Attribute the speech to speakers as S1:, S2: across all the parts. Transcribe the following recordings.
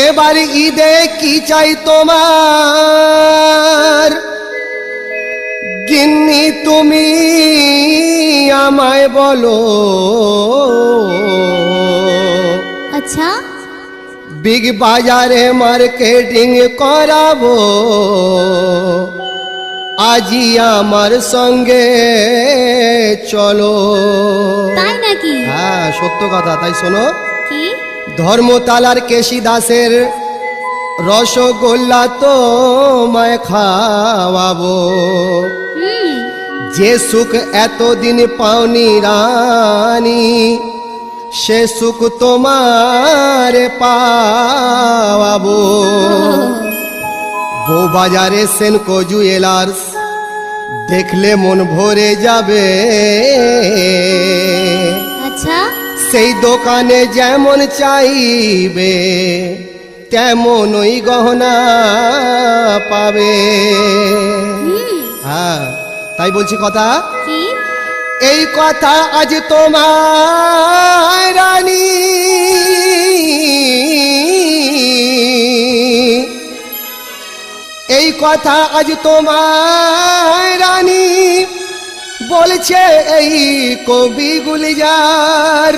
S1: এবার ঈদে কি চাই তোমার গিন্নি তুমি আমায় বলো।
S2: আচ্ছা,
S1: বিগ বাজারে মার্কেটিং করাবো, আজি আমার সঙ্গে চলো।
S2: তাই নাকি?
S1: হ্যাঁ সত্য কথা, তাই শোনো।
S2: কি?
S1: ধর্মতলার কেশি দাসের রসগোল্লা তোমায় খাওয়াবো। যে সুখ এতদিন পাওনি রানী, সে সুখ তোমার পাওয়াবো। বউ বাজারে সেনকো জুয়েলার্স দেখলে মন ভরে যাবে।
S2: আচ্ছা,
S1: সেই দোকানে যেমন চাইবে তেমনই গহনা পাবে। হ্যাঁ তাই বলছি কথা।
S2: কি?
S1: এই কথা আজ তোমার রানী এই কথা আজ তোমার রানী বলছে এই কবি গুলজার।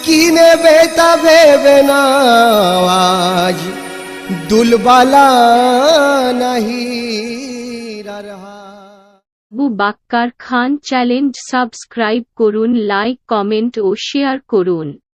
S1: কি নেবে তা ভেবে না আজ দুলবালা নাহি রহা।
S3: আবু বাক্কার খান চ্যানেল সাবস্ক্রাইব করুন, লাইক, কমেন্ট ও শেয়ার করুন।